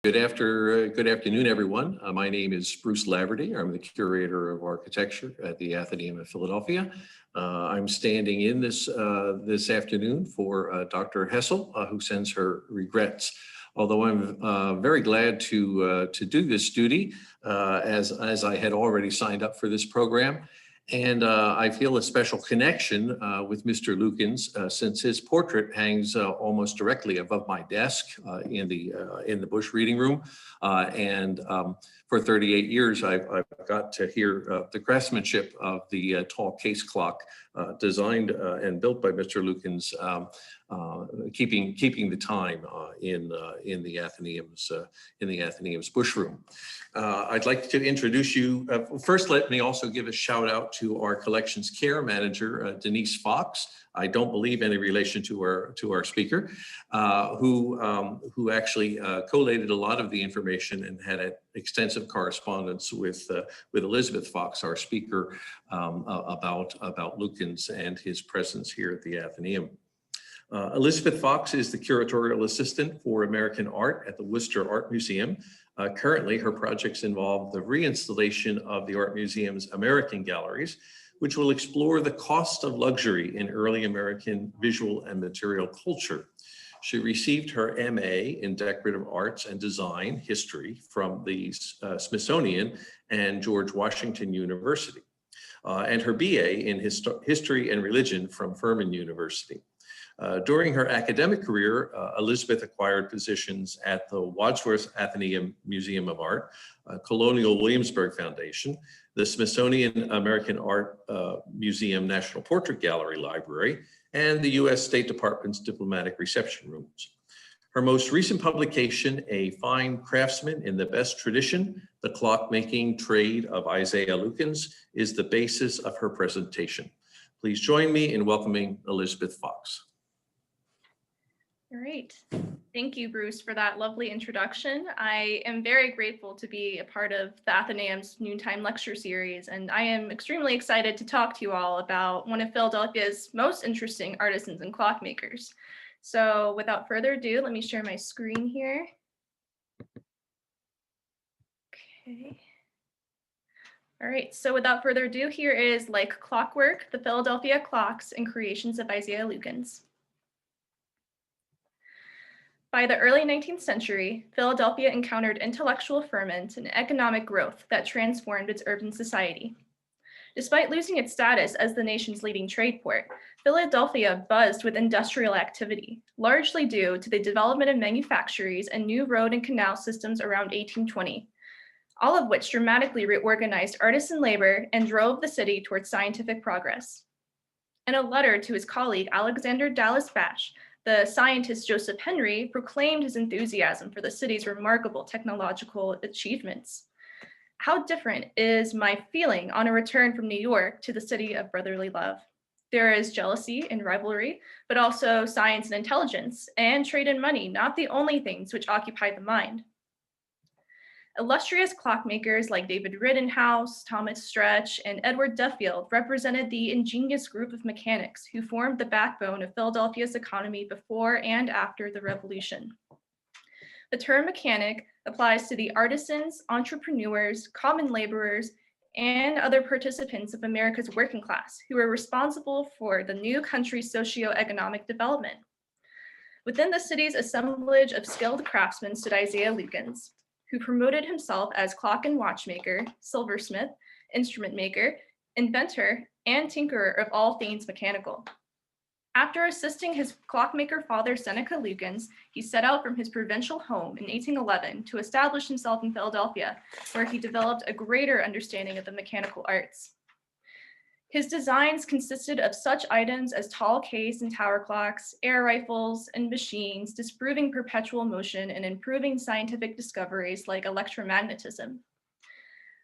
Good afternoon, everyone. My name is Bruce Laverty. I'm the curator of architecture at the Athenaeum of Philadelphia. I'm standing in this afternoon for Dr. Hessel, who sends her regrets. Although I'm very glad to do this duty, as I had already signed up for this program. And I feel a special connection with Mr. Lukens since his portrait hangs almost directly above my desk in the Bush Reading Room. For 38 years, I've got to hear the craftsmanship of the tall case clock designed and built by Mr. Lukens, keeping the time in the Athenaeum's Bush Room. I'd like to introduce you. First, let me also give a shout out to our collections care manager, Denise Fox. I don't believe any relation to our speaker, who actually collated a lot of the information and had an extensive correspondence with Elizabeth Fox, our speaker, about Lukens and his presence here at the Athenaeum. Elizabeth Fox is the curatorial assistant for American art at the Worcester Art Museum. Currently, her projects involve the reinstallation of the Art Museum's American galleries, which will explore the cost of luxury in early American visual and material culture. She received her MA in Decorative Arts and Design History from the Smithsonian and George Washington University, and her BA in History and Religion from Furman University. During her academic career, Elizabeth acquired positions at the Wadsworth Athenaeum Museum of Art, Colonial Williamsburg Foundation, the Smithsonian American Art Museum National Portrait Gallery Library, and the U.S. State Department's diplomatic reception rooms. Her most recent publication, A Fine Craftsman in the Best Tradition, The Clockmaking Trade of Isaiah Lukens, is the basis of her presentation. Please join me in welcoming Elizabeth Fox. All right. Thank you, Bruce, for that lovely introduction. I am very grateful to be a part of the Athenaeum's Noontime Lecture Series, and I am extremely excited to talk to you all about one of Philadelphia's most interesting artisans and clockmakers. So without further ado, let me share my screen here. Okay. All right, so without further ado, here is Like Clockwork, the Philadelphia Clocks and Creations of Isaiah Lukens. By the early 19th century, Philadelphia encountered intellectual ferment and economic growth that transformed its urban society. Despite losing its status as the nation's leading trade port, Philadelphia buzzed with industrial activity, largely due to the development of manufactories and new road and canal systems around 1820, all of which dramatically reorganized artisan labor and drove the city towards scientific progress. In a letter to his colleague Alexander Dallas Bash, the scientist Joseph Henry proclaimed his enthusiasm for the city's remarkable technological achievements. How different is my feeling on a return from New York to the city of brotherly love? There is jealousy and rivalry, but also science and intelligence, and trade and money, not the only things which occupy the mind. Illustrious clockmakers like David Rittenhouse, Thomas Stretch, and Edward Duffield represented the ingenious group of mechanics who formed the backbone of Philadelphia's economy before and after the Revolution. The term mechanic applies to the artisans, entrepreneurs, common laborers, and other participants of America's working class who were responsible for the new country's socio-economic development. Within the city's assemblage of skilled craftsmen stood Isaiah Lukens, who promoted himself as clock and watchmaker, silversmith, instrument maker, inventor, and tinkerer of all things mechanical. After assisting his clockmaker father, Seneca Lukens, he set out from his provincial home in 1811 to establish himself in Philadelphia, where he developed a greater understanding of the mechanical arts. His designs consisted of such items as tall case and tower clocks, air rifles, and machines, disproving perpetual motion and improving scientific discoveries like electromagnetism.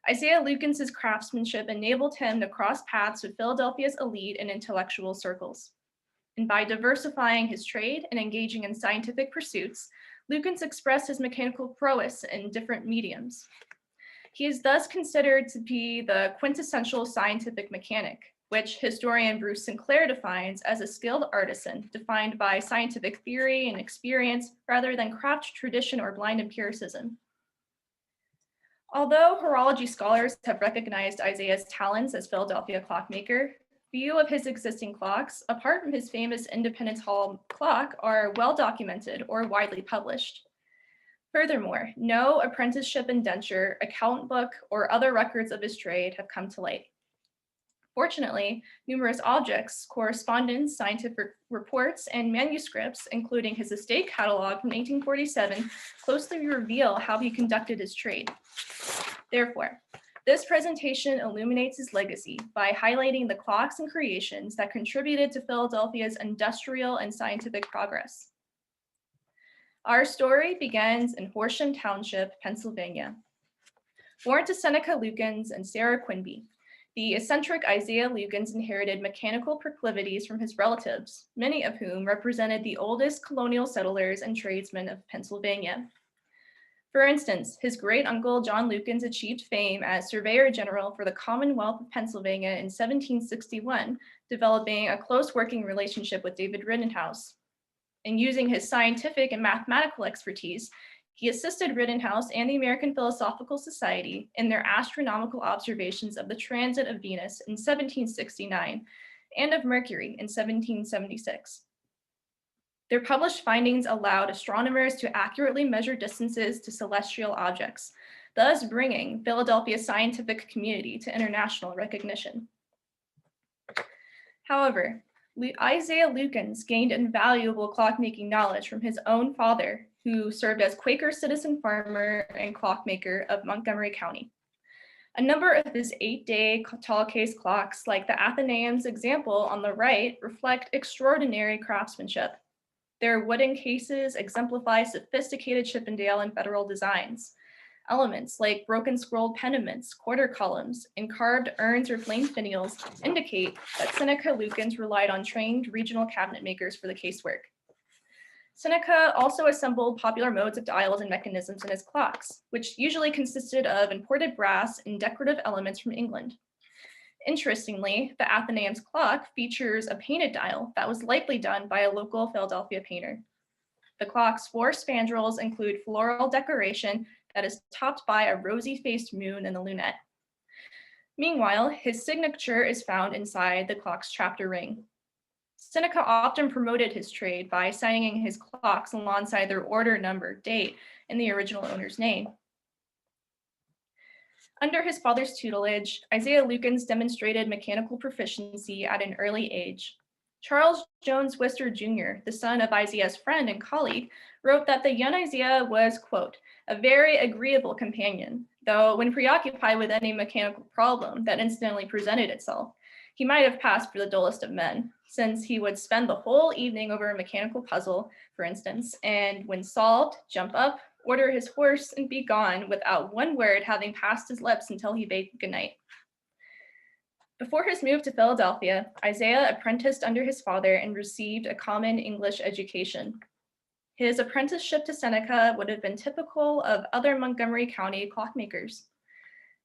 Isaiah Lukens' craftsmanship enabled him to cross paths with Philadelphia's elite and intellectual circles. And by diversifying his trade and engaging in scientific pursuits, Lukens expressed his mechanical prowess in different mediums. He is thus considered to be the quintessential scientific mechanic, which historian Bruce Sinclair defines as a skilled artisan defined by scientific theory and experience rather than craft tradition or blind empiricism. Although horology scholars have recognized Isaiah's talents as Philadelphia clockmaker, few of his existing clocks, apart from his famous Independence Hall clock, are well documented or widely published. Furthermore, no apprenticeship indenture, account book, or other records of his trade have come to light. Fortunately, numerous objects, correspondence, scientific reports, and manuscripts, including his estate catalog from 1847, closely reveal how he conducted his trade. Therefore, this presentation illuminates his legacy by highlighting the clocks and creations that contributed to Philadelphia's industrial and scientific progress. Our story begins in Horsham Township, Pennsylvania. Born to Seneca Lukens and Sarah Quinby, the eccentric Isaiah Lukens inherited mechanical proclivities from his relatives, many of whom represented the oldest colonial settlers and tradesmen of Pennsylvania. For instance, his great-uncle John Lukens achieved fame as Surveyor General for the Commonwealth of Pennsylvania in 1761, developing a close working relationship with David Rittenhouse. In using his scientific and mathematical expertise, he assisted Rittenhouse and the American Philosophical Society in their astronomical observations of the transit of Venus in 1769 and of Mercury in 1776. Their published findings allowed astronomers to accurately measure distances to celestial objects, thus bringing Philadelphia's scientific community to international recognition. However, Isaiah Lukens gained invaluable clockmaking knowledge from his own father, who served as Quaker citizen farmer and clockmaker of Montgomery County. A number of his 8-day tall case clocks, like the Athenaeum's example on the right, reflect extraordinary craftsmanship. Their wooden cases exemplify sophisticated Chippendale and Federal designs. Elements like broken scrolled pediments, quarter columns, and carved urns or flame finials indicate that Seneca Lukens relied on trained regional cabinet makers for the casework. Seneca also assembled popular modes of dials and mechanisms in his clocks, which usually consisted of imported brass and decorative elements from England. Interestingly, the Athenaeum's clock features a painted dial that was likely done by a local Philadelphia painter. The clock's 4 spandrels include floral decoration that is topped by a rosy-faced moon in the lunette. Meanwhile, his signature is found inside the clock's chapter ring. Seneca often promoted his trade by signing his clocks alongside their order number, date, and the original owner's name. Under his father's tutelage, Isaiah Lukens demonstrated mechanical proficiency at an early age. Charles Jones Wister Jr., the son of Isaiah's friend and colleague, wrote that the young Isaiah was, quote, a very agreeable companion, though when preoccupied with any mechanical problem that incidentally presented itself, he might have passed for the dullest of men, since he would spend the whole evening over a mechanical puzzle, for instance, and when solved, jump up, order his horse, and be gone without one word having passed his lips until he bade goodnight. Before his move to Philadelphia, Isaiah apprenticed under his father and received a common English education. His apprenticeship to Seneca would have been typical of other Montgomery County clockmakers.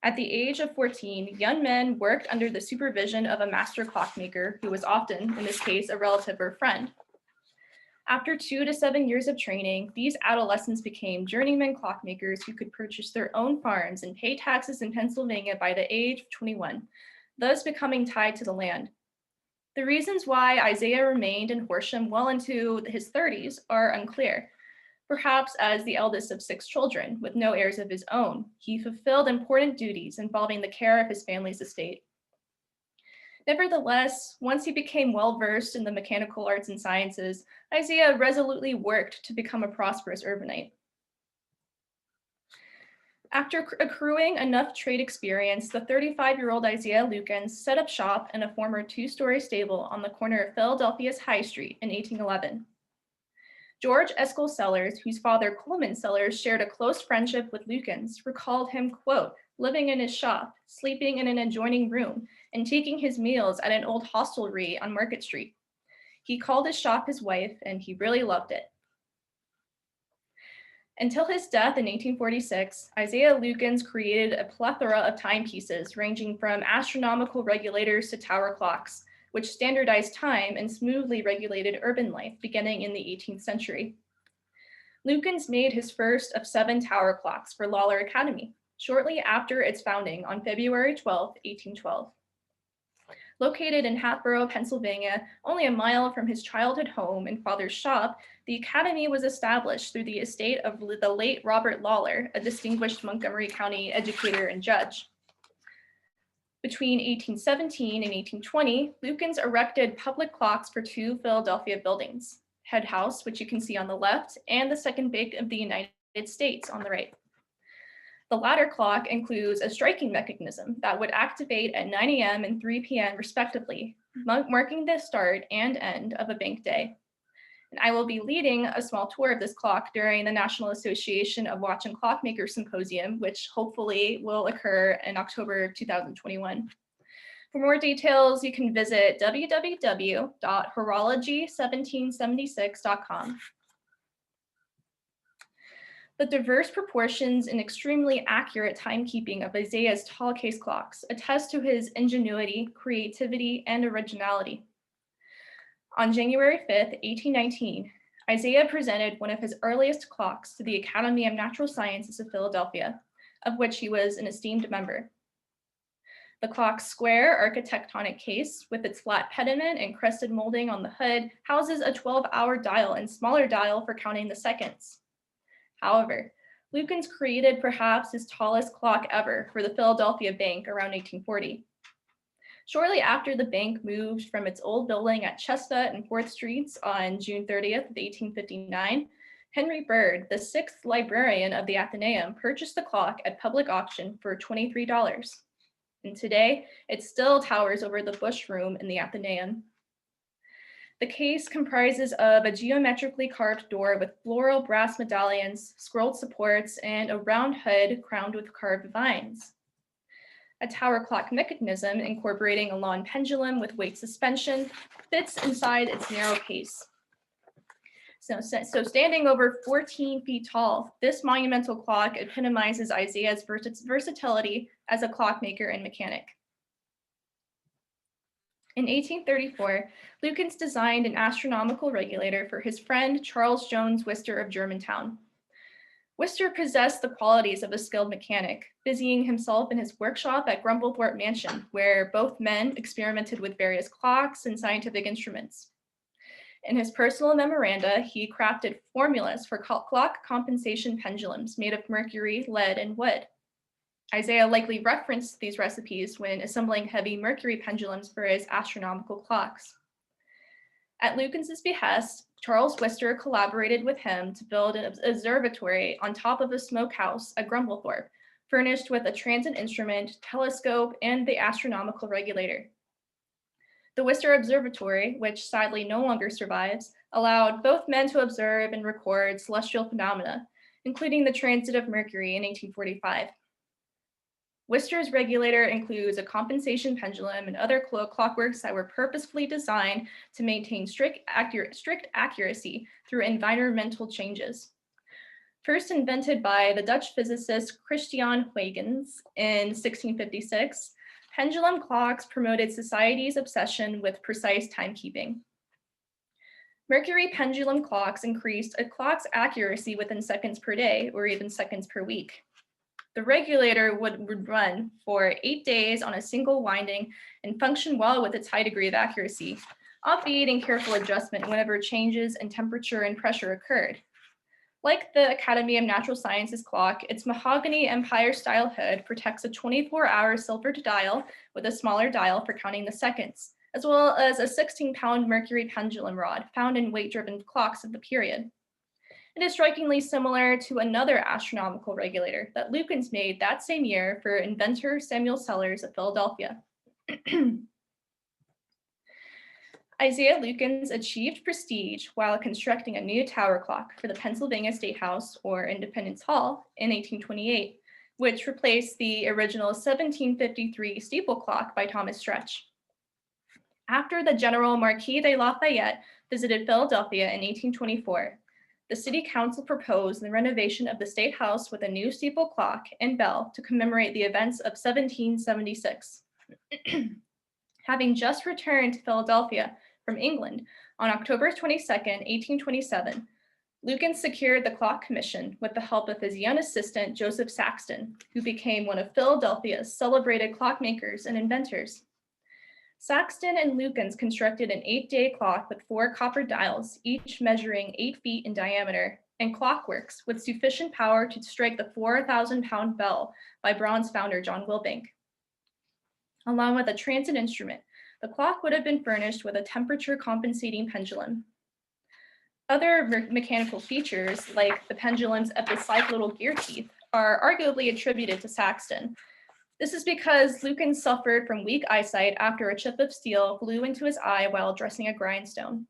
At the age of 14, young men worked under the supervision of a master clockmaker who was often, in this case, a relative or friend. After 2 to 7 years of training, these adolescents became journeyman clockmakers who could purchase their own farms and pay taxes in Pennsylvania by the age of 21, thus becoming tied to the land. The reasons why Isaiah remained in Horsham well into his 30s are unclear. Perhaps as the eldest of 6 children, with no heirs of his own, he fulfilled important duties involving the care of his family's estate. Nevertheless, once he became well-versed in the mechanical arts and sciences, Isaiah resolutely worked to become a prosperous urbanite. After accruing enough trade experience, the 35-year-old Isaiah Lukens set up shop in a former 2-story stable on the corner of Philadelphia's High Street in 1811. George Eskel Sellers, whose father Coleman Sellers shared a close friendship with Lukens, recalled him, quote, living in his shop, sleeping in an adjoining room, and taking his meals at an old hostelry on Market Street. He called his shop his wife, and he really loved it. Until his death in 1846, Isaiah Lukens created a plethora of timepieces ranging from astronomical regulators to tower clocks, which standardized time and smoothly regulated urban life beginning in the 18th century. Lukens made his first of 7 tower clocks for Lawler Academy, shortly after its founding on February 12, 1812. Located in Hatboro, Pennsylvania, only a mile from his childhood home and father's shop, the academy was established through the estate of the late Robert Lawler, a distinguished Montgomery County educator and judge. Between 1817 and 1820, Lukens erected public clocks for 2 Philadelphia buildings, Head House, which you can see on the left, and the Second Bank of the United States on the right. The latter clock includes a striking mechanism that would activate at 9 a.m. and 3 p.m. respectively, marking the start and end of a bank day. And I will be leading a small tour of this clock during the National Association of Watch and Clockmaker Symposium, which hopefully will occur in October 2021. For more details, you can visit www.horology1776.com. The diverse proportions and extremely accurate timekeeping of Isaiah's tall case clocks attest to his ingenuity, creativity, and originality. On January 5th, 1819, Isaiah presented one of his earliest clocks to the Academy of Natural Sciences of Philadelphia, of which he was an esteemed member. The clock's square architectonic case, with its flat pediment and crested molding on the hood, houses a 12-hour dial and smaller dial for counting the seconds. However, Lukens created perhaps his tallest clock ever for the Philadelphia Bank around 1840. Shortly after the bank moved from its old building at Chestnut and 4th Streets on June 30th, 1859, Henry Bird, the 6th librarian of the Athenaeum, purchased the clock at public auction for $23. And today, it still towers over the Bush Room in the Athenaeum. The case comprises of a geometrically carved door with floral brass medallions, scrolled supports, and a round hood crowned with carved vines. A tower clock mechanism incorporating a lawn pendulum with weight suspension fits inside its narrow case. So standing over 14 feet tall, this monumental clock epitomizes Isaiah's versatility as a clockmaker and mechanic. In 1834, Lukens designed an astronomical regulator for his friend Charles Jones Wister of Germantown. Wister possessed the qualities of a skilled mechanic, busying himself in his workshop at Grumblethorpe Mansion, where both men experimented with various clocks and scientific instruments. In his personal memoranda, he crafted formulas for clock compensation pendulums made of mercury, lead, and wood. Isaiah likely referenced these recipes when assembling heavy mercury pendulums for his astronomical clocks. At Lukens' behest, Charles Wister collaborated with him to build an observatory on top of a smokehouse at Grumblethorpe, furnished with a transit instrument, telescope, and the astronomical regulator. The Wister Observatory, which sadly no longer survives, allowed both men to observe and record celestial phenomena, including the transit of Mercury in 1845. Wister's regulator includes a compensation pendulum and other clockworks that were purposefully designed to maintain strict accuracy through environmental changes. First invented by the Dutch physicist Christian Huygens in 1656, pendulum clocks promoted society's obsession with precise timekeeping. Mercury pendulum clocks increased a clock's accuracy within seconds per day or even seconds per week. The regulator would run for 8 days on a single winding and function well with its high degree of accuracy, albeit in careful adjustment whenever changes in temperature and pressure occurred. Like the Academy of Natural Sciences clock, its mahogany empire-style hood protects a 24-hour silvered dial with a smaller dial for counting the seconds, as well as a 16-pound mercury pendulum rod found in weight-driven clocks of the period. It is strikingly similar to another astronomical regulator that Lukens made that same year for inventor Samuel Sellers of Philadelphia. Isaiah Lukens achieved prestige while constructing a new tower clock for the Pennsylvania State House, or Independence Hall, in 1828, which replaced the original 1753 steeple clock by Thomas Stretch. After the General Marquis de Lafayette visited Philadelphia in 1824, the City Council proposed the renovation of the State House with a new steeple clock and bell to commemorate the events of 1776. Having just returned to Philadelphia from England on October 22nd, 1827, Lukens secured the clock commission with the help of his young assistant, Joseph Saxton, who became one of Philadelphia's celebrated clockmakers and inventors. Saxton and Lukens constructed an 8-day clock with 4 copper dials, each measuring 8 feet in diameter, and clockworks with sufficient power to strike the 4,000-pound bell by bronze founder John Wilbank. Along with a transit instrument, the clock would have been furnished with a temperature compensating pendulum. Other mechanical features, like the pendulum's epicyclical gear teeth, are arguably attributed to Saxton. This is because Lukens suffered from weak eyesight after a chip of steel flew into his eye while dressing a grindstone.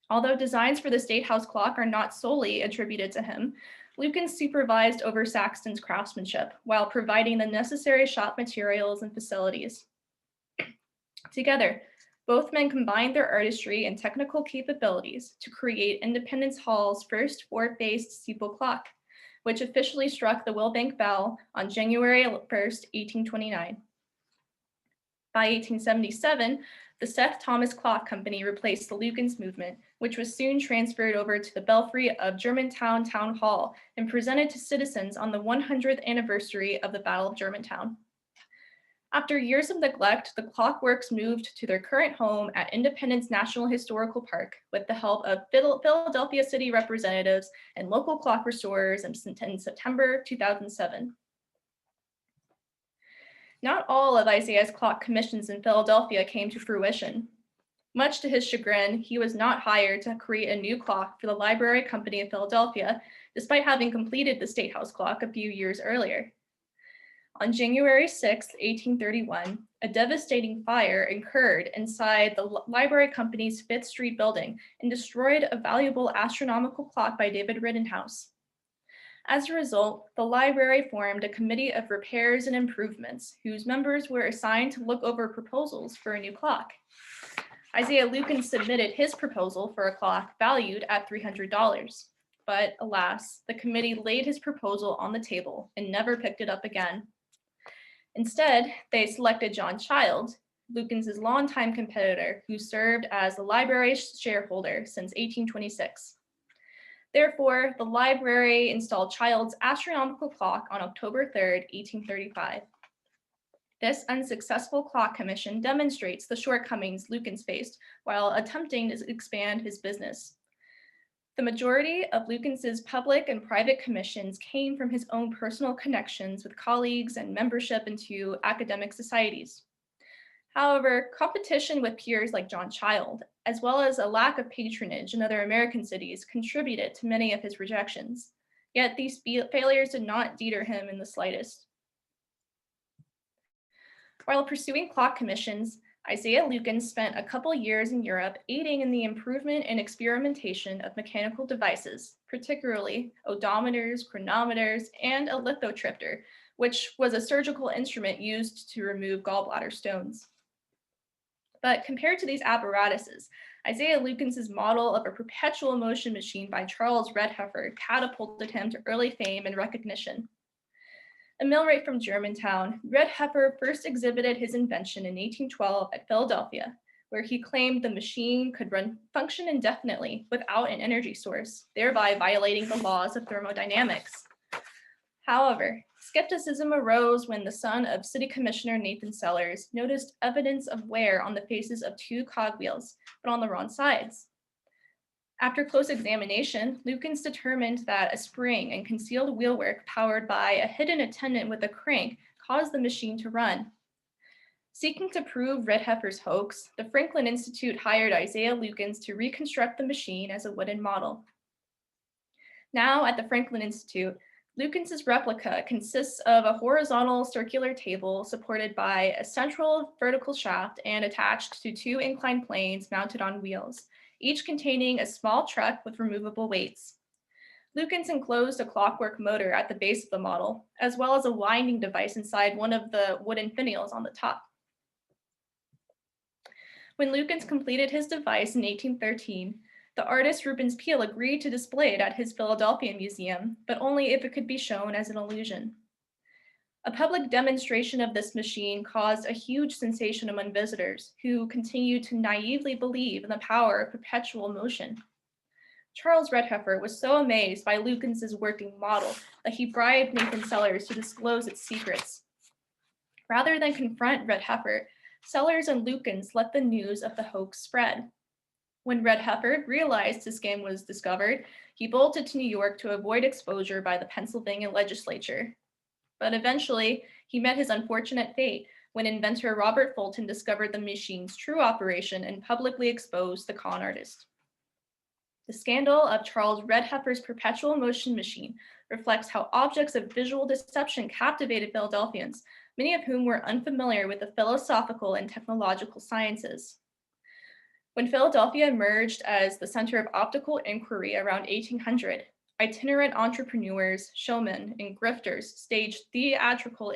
Although designs for the State House clock are not solely attributed to him, Lukens supervised over Saxton's craftsmanship while providing the necessary shop materials and facilities. Together, both men combined their artistry and technical capabilities to create Independence Hall's first fort-based steeple clock, which officially struck the Wilbank bell on January 1st, 1829. By 1877, the Seth Thomas Clock Company replaced the Lukens movement, which was soon transferred over to the belfry of Germantown Town Hall and presented to citizens on the 100th anniversary of the Battle of Germantown. After years of neglect, the Clockworks moved to their current home at Independence National Historical Park with the help of Philadelphia city representatives and local clock restorers in September 2007. Not all of Isaiah's clock commissions in Philadelphia came to fruition. Much to his chagrin, he was not hired to create a new clock for the Library Company of Philadelphia, despite having completed the State House clock a few years earlier. On January 6, 1831, a devastating fire occurred inside the Library Company's 5th Street building and destroyed a valuable astronomical clock by David Rittenhouse. As a result, the library formed a committee of repairs and improvements, whose members were assigned to look over proposals for a new clock. Isaiah Lukens submitted his proposal for a clock valued at $300, but alas, the committee laid his proposal on the table and never picked it up again. Instead, they selected John Child, Lukens' longtime competitor, who served as the library's shareholder since 1826. Therefore, the library installed Child's astronomical clock on October 3, 1835. This unsuccessful clock commission demonstrates the shortcomings Lukens faced while attempting to expand his business. The majority of Lukens' public and private commissions came from his own personal connections with colleagues and membership into academic societies. However, competition with peers like John Child, as well as a lack of patronage in other American cities, contributed to many of his rejections. Yet these failures did not deter him in the slightest. While pursuing clock commissions, Isaiah Lukens spent a couple years in Europe aiding in the improvement and experimentation of mechanical devices, particularly odometers, chronometers, and a lithotripter, which was a surgical instrument used to remove gallbladder stones. But compared to these apparatuses, Isaiah Lukens' model of a perpetual motion machine by Charles Redheffer catapulted him to early fame and recognition. A millwright from Germantown, Redheffer first exhibited his invention in 1812 at Philadelphia, where he claimed the machine could function indefinitely without an energy source, thereby violating the laws of thermodynamics. However, skepticism arose when the son of City Commissioner Nathan Sellers noticed evidence of wear on the faces of 2 cogwheels, but on the wrong sides. After close examination, Lukens determined that a spring and concealed wheelwork powered by a hidden attendant with a crank caused the machine to run. Seeking to prove Redheffer's hoax, the Franklin Institute hired Isaiah Lukens to reconstruct the machine as a wooden model. Now at the Franklin Institute, Lukens' replica consists of a horizontal circular table supported by a central vertical shaft and attached to 2 inclined planes mounted on wheels, each containing a small truck with removable weights. Lukens enclosed a clockwork motor at the base of the model, as well as a winding device inside one of the wooden finials on the top. When Lukens completed his device in 1813, The artist Rubens Peale agreed to display it at his Philadelphia museum, but only if it could be shown as an illusion. A public demonstration of this machine caused a huge sensation among visitors who continued to naively believe in the power of perpetual motion. Charles Redheffer was so amazed by Lukens' working model that he bribed Nathan Sellers to disclose its secrets. Rather than confront Redheffer, Sellers and Lukens let the news of the hoax spread. When Redheffer realized his scam was discovered, he bolted to New York to avoid exposure by the Pennsylvania legislature. But eventually, he met his unfortunate fate when inventor Robert Fulton discovered the machine's true operation and publicly exposed the con artist. The scandal of Charles Redheffer's perpetual motion machine reflects how objects of visual deception captivated Philadelphians, many of whom were unfamiliar with the philosophical and technological sciences. When Philadelphia emerged as the center of optical inquiry around 1800, itinerant entrepreneurs, showmen, and grifters staged theatrical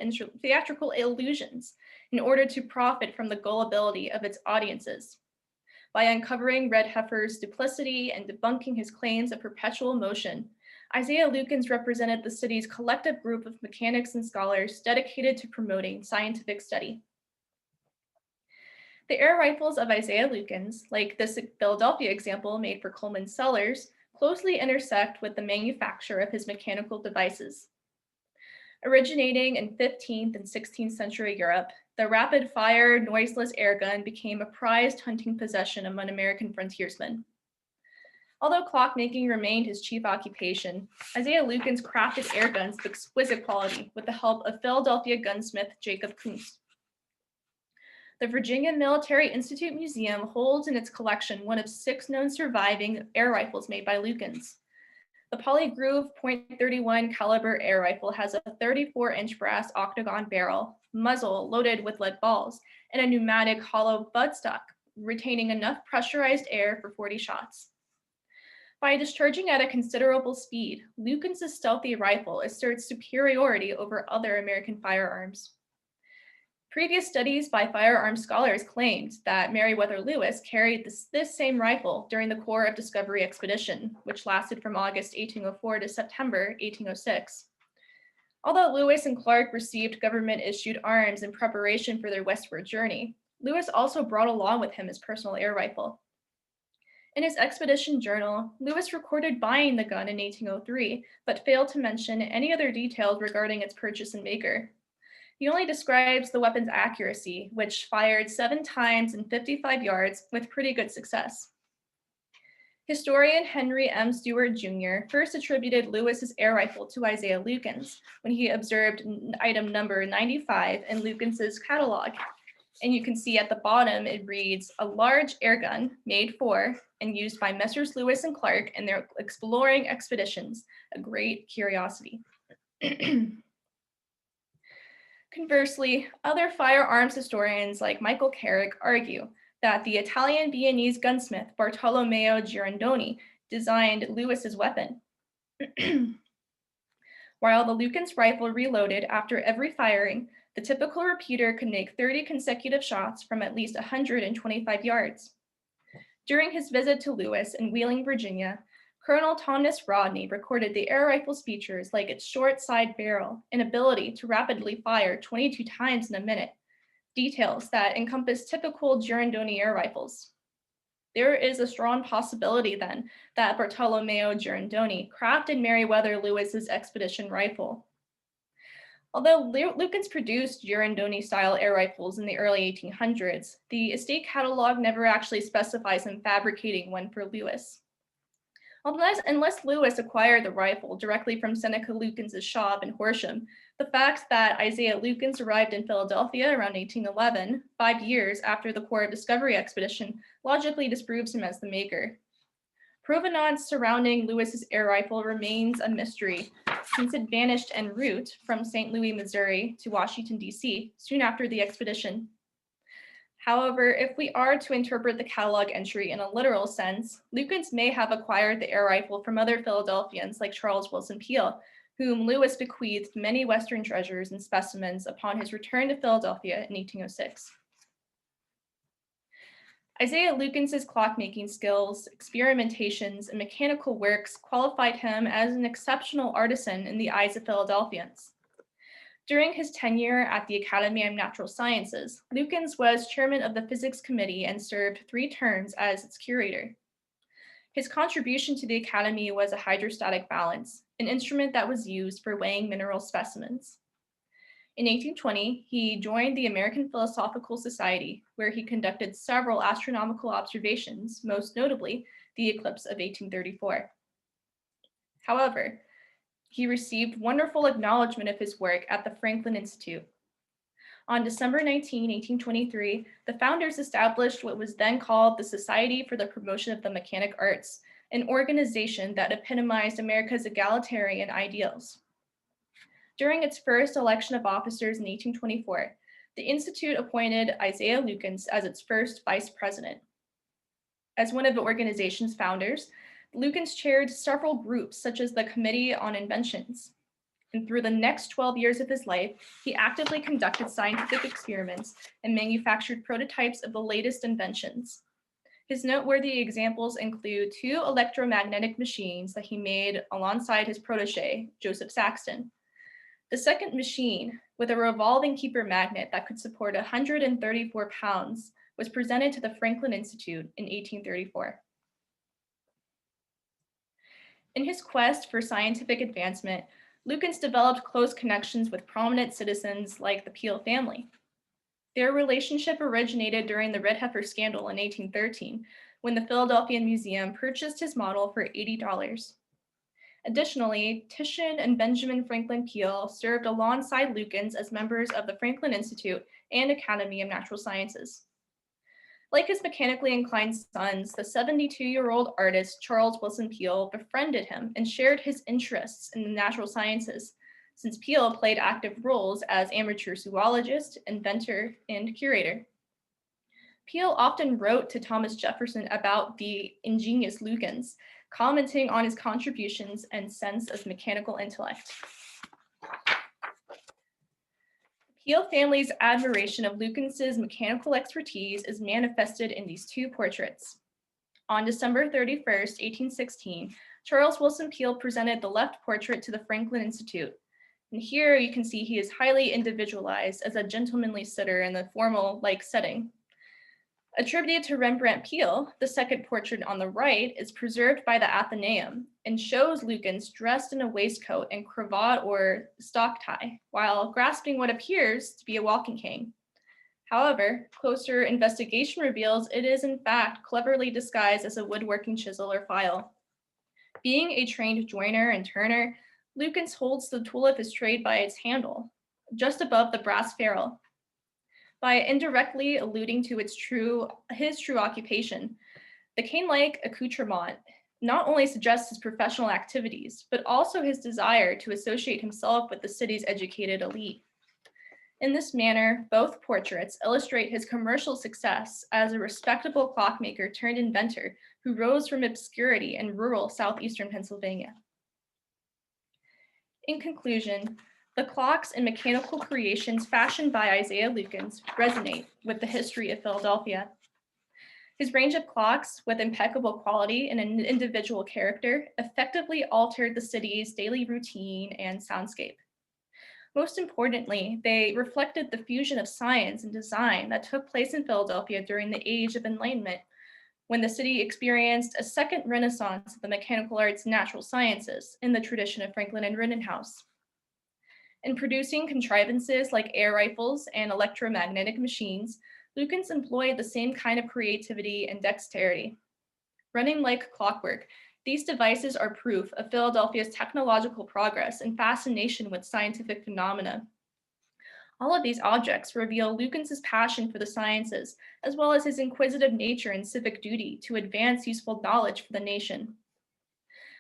illusions in order to profit from the gullibility of its audiences. By uncovering Redheffer's duplicity and debunking his claims of perpetual motion, Isaiah Lukens represented the city's collective group of mechanics and scholars dedicated to promoting scientific study. The air rifles of Isaiah Lukens, like this Philadelphia example made for Coleman Sellers, closely intersect with the manufacture of his mechanical devices. Originating in 15th and 16th century Europe, the rapid-fire, noiseless airgun became a prized hunting possession among American frontiersmen. Although clockmaking remained his chief occupation, Isaiah Lukens crafted airguns of exquisite quality with the help of Philadelphia gunsmith Jacob Kuntz. The Virginia Military Institute Museum holds in its collection one of 6 known surviving air rifles made by Lukens. The Polygroove .31 caliber air rifle has a 34-inch brass octagon barrel, muzzle loaded with lead balls, and a pneumatic hollow buttstock, retaining enough pressurized air for 40 shots. By discharging at a considerable speed, Lukens' stealthy rifle asserts superiority over other American firearms. Previous studies by firearms scholars claimed that Meriwether Lewis carried this same rifle during the Corps of Discovery expedition, which lasted from August 1804 to September 1806. Although Lewis and Clark received government-issued arms in preparation for their westward journey, Lewis also brought along with him his personal air rifle. In his expedition journal, Lewis recorded buying the gun in 1803, but failed to mention any other details regarding its purchase and maker. He only describes the weapon's accuracy, which fired 7 times in 55 yards with pretty good success. Historian Henry M. Stewart Jr. first attributed Lewis's air rifle to Isaiah Lukens when he observed item number 95 in Lukens's catalog. And you can see at the bottom, it reads, "A large air gun made for and used by Messrs. Lewis and Clark in their exploring expeditions, a great curiosity." Conversely, other firearms historians like Michael Carrick argue that the Italian Viennese gunsmith Bartolomeo Girandoni designed Lewis's weapon. While the Lukens rifle reloaded after every firing, the typical repeater could make 30 consecutive shots from at least 125 yards. During his visit to Lewis in Wheeling, Virginia, Colonel Thomas Rodney recorded the air rifle's features like its short side barrel and ability to rapidly fire 22 times in a minute, details that encompass typical Girandoni air rifles. There is a strong possibility then that Bartolomeo Girandoni crafted Meriwether Lewis's expedition rifle. Although Lukens produced Girandoni-style air rifles in the early 1800s, the estate catalog never actually specifies him fabricating one for Lewis. Unless Lewis acquired the rifle directly from Seneca Lukens' shop in Horsham, the fact that Isaiah Lukens arrived in Philadelphia around 1811, 5 years after the Corps of Discovery expedition, logically disproves him as the maker. Provenance surrounding Lewis's air rifle remains a mystery, since it vanished en route from St. Louis, Missouri to Washington, D.C. soon after the expedition. However, if we are to interpret the catalog entry in a literal sense, Lukens may have acquired the air rifle from other Philadelphians like Charles Wilson Peale, whom Lewis bequeathed many Western treasures and specimens upon his return to Philadelphia in 1806. Isaiah Lukens' clockmaking skills, experimentations, and mechanical works qualified him as an exceptional artisan in the eyes of Philadelphians. During his tenure at the Academy of Natural Sciences, Lukens was chairman of the physics committee and served 3 terms as its curator. His contribution to the Academy was a hydrostatic balance, an instrument that was used for weighing mineral specimens. In 1820, he joined the American Philosophical Society, where he conducted several astronomical observations, most notably the eclipse of 1834. However, he received wonderful acknowledgement of his work at the Franklin Institute. On December 19, 1823, the founders established what was then called the Society for the Promotion of the Mechanic Arts, an organization that epitomized America's egalitarian ideals. During its first election of officers in 1824, the Institute appointed Isaiah Lukens as its first vice president. As one of the organization's founders, Lukens chaired several groups, such as the Committee on Inventions. And through the next 12 years of his life, he actively conducted scientific experiments and manufactured prototypes of the latest inventions. His noteworthy examples include 2 electromagnetic machines that he made alongside his protege, Joseph Saxton. The second machine, with a revolving keeper magnet that could support 134 pounds, was presented to the Franklin Institute in 1834. In his quest for scientific advancement, Lukens developed close connections with prominent citizens like the Peale family. Their relationship originated during the Redheffer scandal in 1813, when the Philadelphia Museum purchased his model for $80. Additionally, Titian and Benjamin Franklin Peale served alongside Lukens as members of the Franklin Institute and Academy of Natural Sciences. Like his mechanically inclined sons, the 72-year-old artist Charles Wilson Peale befriended him and shared his interests in the natural sciences, since Peale played active roles as amateur zoologist, inventor, and curator. Peale often wrote to Thomas Jefferson about the ingenious Lukens, commenting on his contributions and sense of mechanical intellect. The Peale family's admiration of Lukens' mechanical expertise is manifested in these 2 portraits. On December 31st, 1816, Charles Wilson Peale presented the left portrait to the Franklin Institute. And here you can see he is highly individualized as a gentlemanly sitter in the formal-like setting. Attributed to Rembrandt Peale, the second portrait on the right is preserved by the Athenaeum and shows Lukens dressed in a waistcoat and cravat or stock tie, while grasping what appears to be a walking cane. However, closer investigation reveals it is in fact cleverly disguised as a woodworking chisel or file. Being a trained joiner and turner, Lukens holds the tool of his trade by its handle, just above the brass ferrule. By indirectly alluding to his true occupation, the cane-like accoutrement not only suggests his professional activities, but also his desire to associate himself with the city's educated elite. In this manner, both portraits illustrate his commercial success as a respectable clockmaker turned inventor who rose from obscurity in rural southeastern Pennsylvania. In conclusion, the clocks and mechanical creations fashioned by Isaiah Lukens resonate with the history of Philadelphia. His range of clocks, with impeccable quality and an individual character, effectively altered the city's daily routine and soundscape. Most importantly, they reflected the fusion of science and design that took place in Philadelphia during the Age of Enlightenment, when the city experienced a second renaissance of the mechanical arts and natural sciences in the tradition of Franklin and Rittenhouse. In producing contrivances like air rifles and electromagnetic machines, Lukens employed the same kind of creativity and dexterity. Running like clockwork, these devices are proof of Philadelphia's technological progress and fascination with scientific phenomena. All of these objects reveal Lukens' passion for the sciences, as well as his inquisitive nature and civic duty to advance useful knowledge for the nation.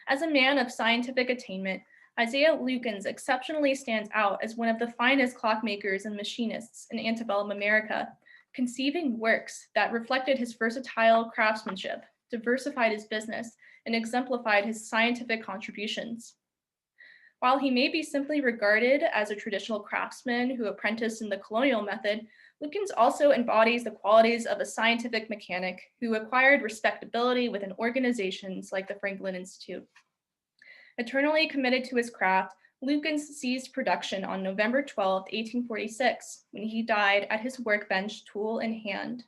As a man of scientific attainment, Isaiah Lukens exceptionally stands out as one of the finest clockmakers and machinists in antebellum America, conceiving works that reflected his versatile craftsmanship, diversified his business, and exemplified his scientific contributions. While he may be simply regarded as a traditional craftsman who apprenticed in the colonial method, Lukens also embodies the qualities of a scientific mechanic who acquired respectability within organizations like the Franklin Institute. Eternally committed to his craft, Lukens ceased production on November 12, 1846, when he died at his workbench, tool in hand.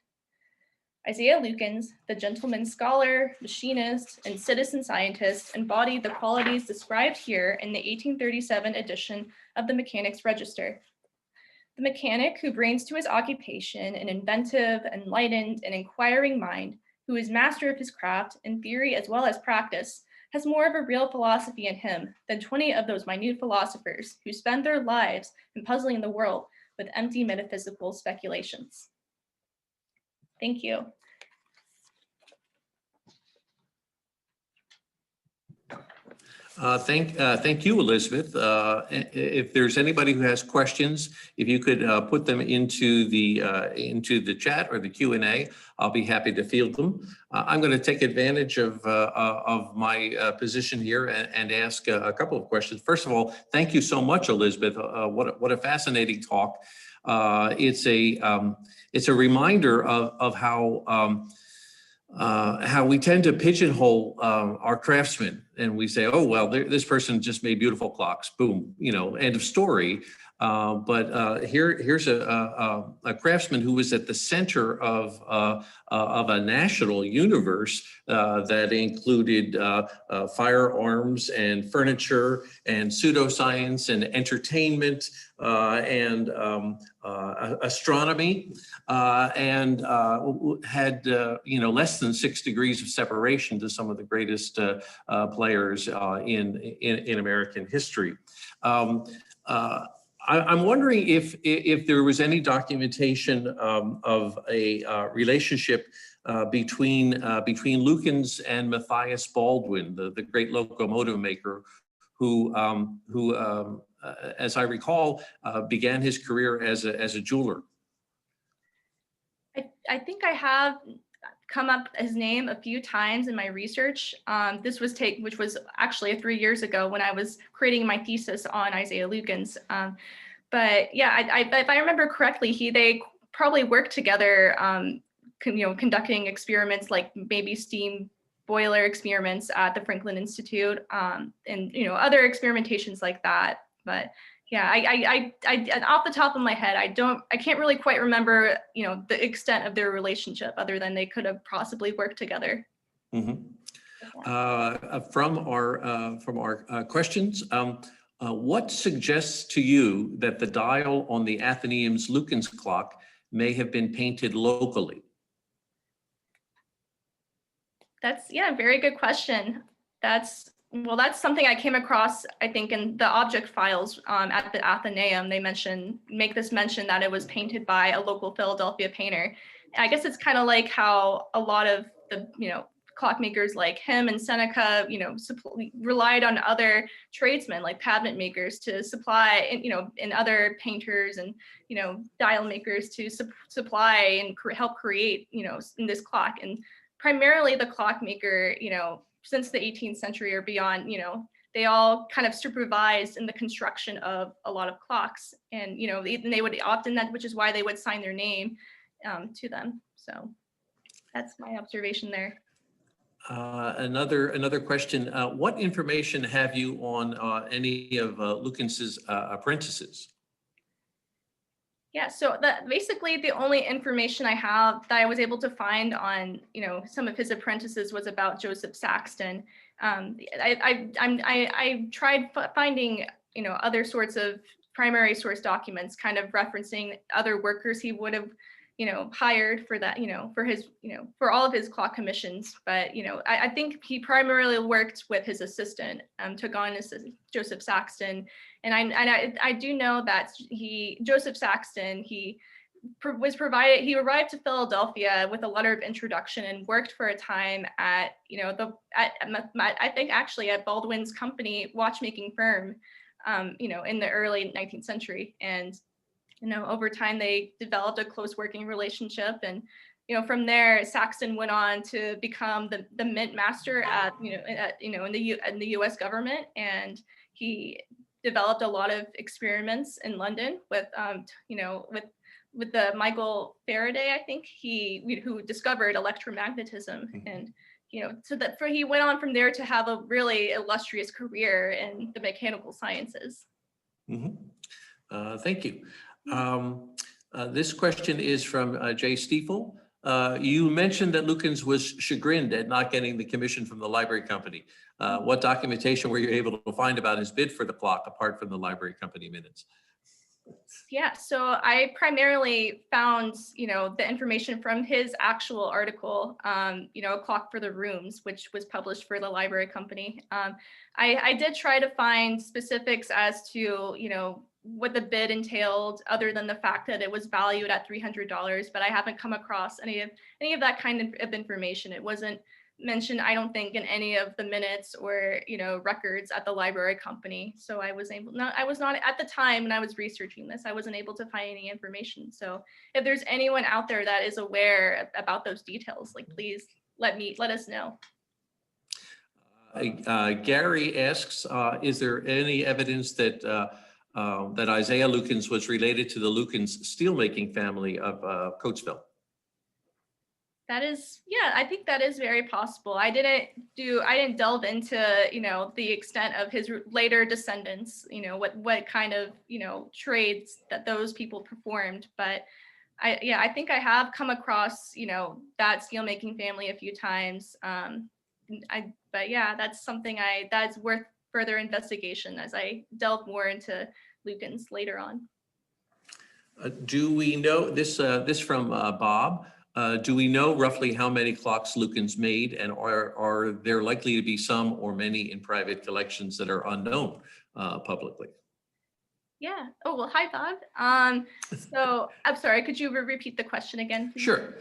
Isaiah Lukens, the gentleman scholar, machinist, and citizen scientist, embodied the qualities described here in the 1837 edition of the Mechanics' Register. The mechanic who brings to his occupation an inventive, enlightened, and inquiring mind, who is master of his craft in theory as well as practice, has more of a real philosophy in him than 20 of those minute philosophers who spend their lives in puzzling the world with empty metaphysical speculations. Thank you. Thank you, Elizabeth. If there's anybody who has questions, if you could put them into the chat or the Q&A, I'll be happy to field them. I'm going to take advantage of my position here and ask a couple of questions. First of all, thank you so much, Elizabeth. What a fascinating talk. It's a reminder of how we tend to pigeonhole our craftsmen, and we say, oh, well, this person just made beautiful clocks, boom, end of story. But here's a craftsman who was at the center of a national universe that included firearms and furniture and pseudoscience and entertainment and astronomy, and had less than 6 degrees of separation to some of the greatest players in American history. I'm wondering if there was any documentation of a relationship between Lukens and Matthias Baldwin, the great locomotive maker, who as I recall, began his career as a jeweler. I think I have come up his name a few times in my research. This was which was actually 3 years ago when I was creating my thesis on Isaiah Lukens. But yeah, if I remember correctly, they probably worked together, conducting experiments like maybe steam boiler experiments at the Franklin Institute, and other experimentations like that. But yeah, I off the top of my head, I can't really quite remember, the extent of their relationship, other than they could have possibly worked together. Mm-hmm. From our questions, what suggests to you that the dial on the Athenaeum's Lukens clock may have been painted locally? That's a very good question. That's something I came across, I think, in the object files at the Athenaeum. They make this mention that it was painted by a local Philadelphia painter. And I guess it's kind of like how a lot of the, clockmakers like him and Seneca, relied on other tradesmen like cabinet makers to supply, and other painters and, dial makers to supply and help create, in this clock. And primarily the clockmaker, since the 18th century or beyond, they all kind of supervised in the construction of a lot of clocks, and they would often, which is why they would sign their name to them. So that's my observation there. Another question: what information have you on any of Lukens's apprentices? Yeah, so basically the only information I have that I was able to find on, some of his apprentices was about Joseph Saxton. I tried finding, other sorts of primary source documents, kind of referencing other workers he would have, hired for that, for his, for all of his clock commissions. But, I think he primarily worked with his assistant, took on Joseph Saxton. And I do know that Joseph Saxton, he arrived to Philadelphia with a letter of introduction and worked for a time at, I think actually at Baldwin's company watchmaking firm, in the early 19th century. And, over time they developed a close working relationship. And, from there, Saxton went on to become the mint master at, in the U.S. government. And he developed a lot of experiments in London with, with the Michael Faraday, I think who discovered electromagnetism. And, so that he went on from there to have a really illustrious career in the mechanical sciences. Thank you. This question is from Jay Stiefel. You mentioned that Lukens was chagrined at not getting the commission from the library company. What documentation were you able to find about his bid for the clock apart from the library company minutes? Yeah, so I primarily found, the information from his actual article, A Clock for the Rooms, which was published for the library company. I did try to find specifics as to, what the bid entailed, other than the fact that it was valued at $300, but I haven't come across any of that kind of information. It wasn't mentioned, I don't think, in any of the minutes or records at the library company. So I was not at the time when I was researching this, I wasn't able to find any information. So if there's anyone out there that is aware about those details, please let us know. Gary asks, is there any evidence that that Isaiah Lukens was related to the Lukens steelmaking family of Coatesville? That is, yeah, I think that is very possible. I didn't delve into, the extent of his later descendants, what kind of, trades that those people performed. But I think I have come across, that steelmaking family a few times. But yeah, that's something that's worth further investigation as I delve more into Lukens later on. Do we know this from Bob? Do we know roughly how many clocks Lukens made, and are there likely to be some or many in private collections that are unknown publicly? Yeah. Oh, well, hi, Bob. So I'm sorry, could you repeat the question again, please? Sure.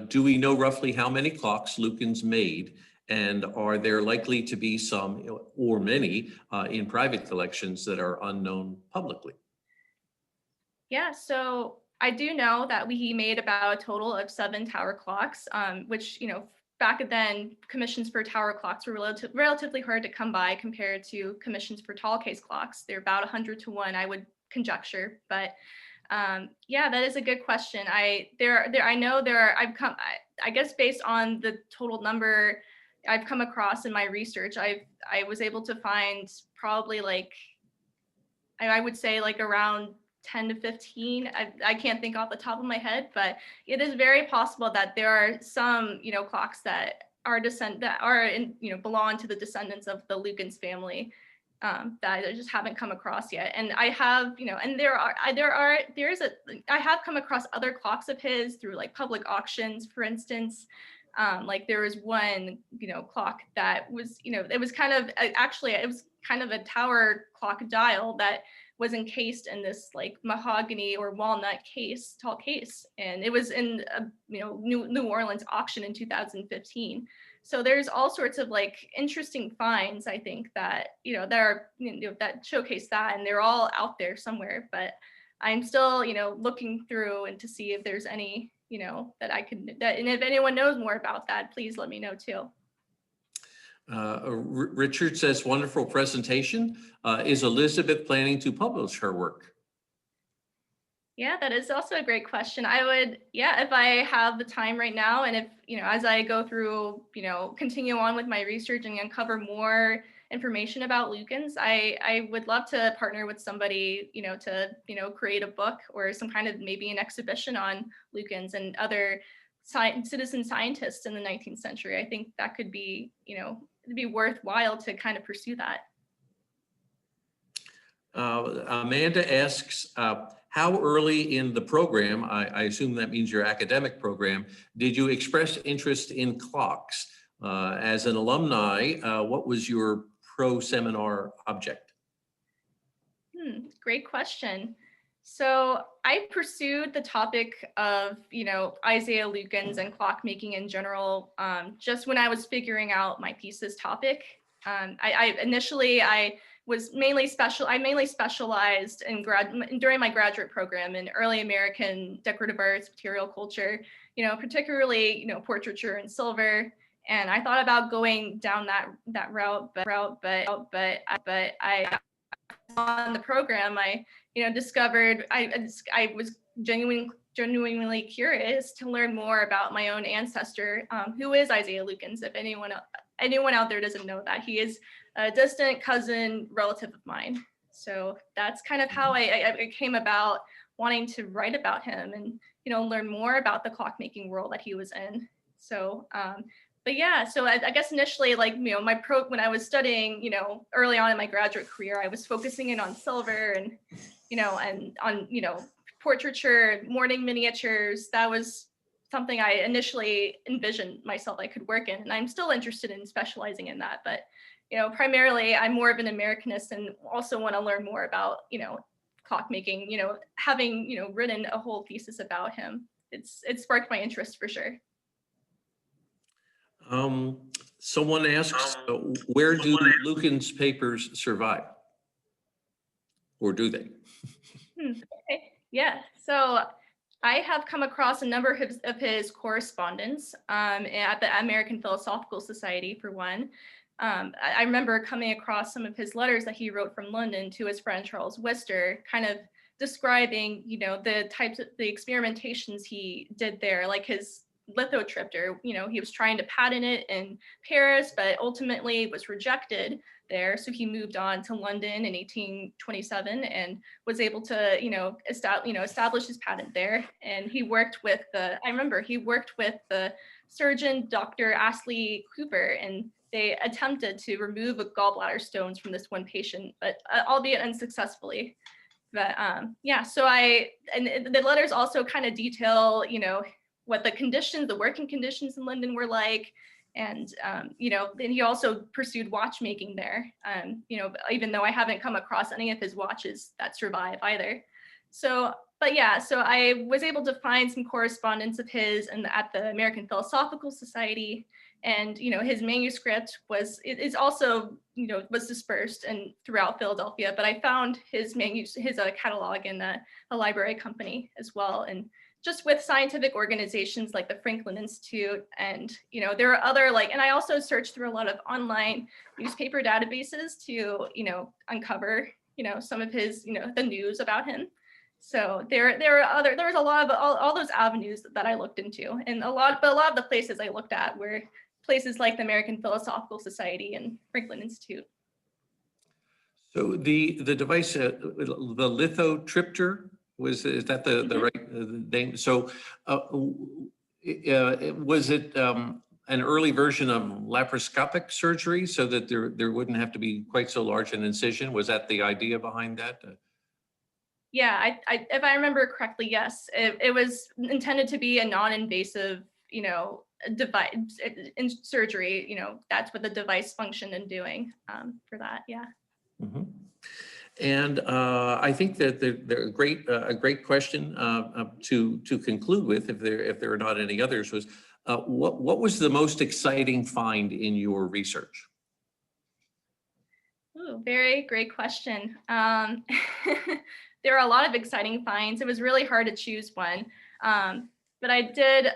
Do we know roughly how many clocks Lukens made, and are there likely to be some or many in private collections that are unknown publicly? Yeah, so I do know that he made about a total of 7 tower clocks, which, back then commissions for tower clocks were relatively hard to come by compared to commissions for tall case clocks. They're about 100 to 1, I would conjecture. But yeah, that is a good question. I guess based on the total number I've come across in my research, I was able to find probably I would say around 10 to 15. I can't think off the top of my head, but it is very possible that there are some, clocks that belong to the descendants of the Lukens family that I just haven't come across yet. And I have, and I have come across other clocks of his through public auctions, for instance. There was one, clock that was, it was kind of a tower clock dial that was encased in this mahogany or walnut tall case. And it was in a, New Orleans auction in 2015. So there's all sorts of interesting finds, I think, that, that showcase that, and they're all out there somewhere, but I'm still, looking through and to see if there's any, that I could, and if anyone knows more about that, please let me know too. Richard says, wonderful presentation. Is Elizabeth planning to publish her work? Yeah, that is also a great question. I would, if I have the time right now, and if, as I go through, continue on with my research and uncover more information about Lukens, I would love to partner with somebody, to, create a book or some kind of maybe an exhibition on Lukens and other citizen scientists in the 19th century. I think that could be, it'd be worthwhile to kind of pursue that. Amanda asks, how early in the program, I assume that means your academic program, did you express interest in clocks? As an alumni, what was your pro-seminar object? Great question. So I pursued the topic of, Isaiah Lukens and clockmaking in general, just when I was figuring out my thesis topic. Initially I mainly specialized during my graduate program in early American decorative arts, material culture, particularly, portraiture and silver. And I thought about going down that route, but I on the program, I, discovered I was genuinely curious to learn more about my own ancestor, who is Isaiah Lukens. If anyone out there doesn't know that, he is a distant cousin relative of mine. So that's kind of how I came about wanting to write about him and, learn more about the clockmaking world that he was in. So, but yeah, so I guess initially, like, when I was studying, early on in my graduate career, I was focusing in on silver and, and on, portraiture, mourning miniatures. That was something I initially envisioned myself I could work in, and I'm still interested in specializing in that. But, primarily I'm more of an Americanist and also want to learn more about, clockmaking, having, written a whole thesis about him. It sparked my interest for sure. Someone asks, where do Lukens papers survive? Or do they? Okay. Yeah, so I have come across a number of his correspondence at the American Philosophical Society, for one. I remember coming across some of his letters that he wrote from London to his friend Charles Worcester, kind of describing, the types of the experimentations he did there, like his lithotripter. He was trying to patent it in Paris, but ultimately was rejected there. So he moved on to London in 1827 and was able to, establish his patent there. And he worked with the surgeon, Dr. Astley Cooper, and they attempted to remove gallbladder stones from this one patient, but albeit unsuccessfully. But yeah, so and the letters also kind of detail, what the working conditions in London were like. And, then he also pursued watchmaking there, even though I haven't come across any of his watches that survive either. So, but yeah, so I was able to find some correspondence of his at the American Philosophical Society. And, his manuscript was dispersed and throughout Philadelphia, but I found his catalog in a library company as well. And just with scientific organizations like the Franklin Institute, and there are other and I also searched through a lot of online newspaper databases to uncover some of his the news about him. So there was a lot of all those avenues that I looked into, and a lot of the places I looked at were places like the American Philosophical Society and Franklin Institute. So the device, the lithotripter, is that the right name? So was it an early version of laparoscopic surgery so that there wouldn't have to be quite so large an incision? Was that the idea behind that? Yeah, if I remember correctly, yes. It was intended to be a non-invasive, device in surgery. That's what the device functioned in doing for that. Yeah. Mm-hmm. And I think that they're a great question to conclude with, if there are not any others, was what was the most exciting find in your research? Ooh, very great question. There are a lot of exciting finds. It was really hard to choose one, but I did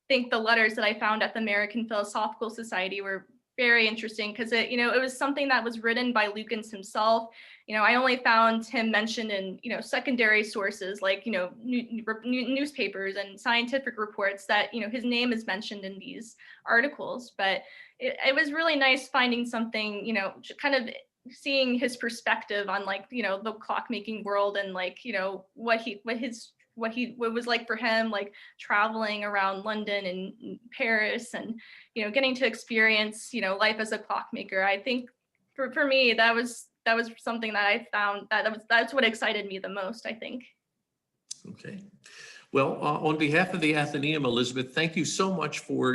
think the letters that I found at the American Philosophical Society were very interesting, because it was something that was written by Lukens himself. I only found him mentioned in secondary sources like newspapers and scientific reports that his name is mentioned in these articles. But it was really nice finding something, kind of seeing his perspective on the clockmaking world, and what was like for him, like traveling around London and Paris, and getting to experience life as a clockmaker. I think for me that was something that I found that's what excited me the most, I think. Okay. Well, on behalf of the Athenaeum, Elizabeth, thank you so much for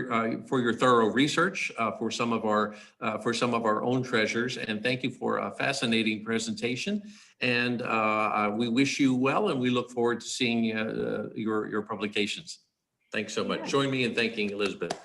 your thorough research, for some of our own treasures, and thank you for a fascinating presentation. And we wish you well, and we look forward to seeing your publications. Thanks so much. Yeah. Join me in thanking Elizabeth.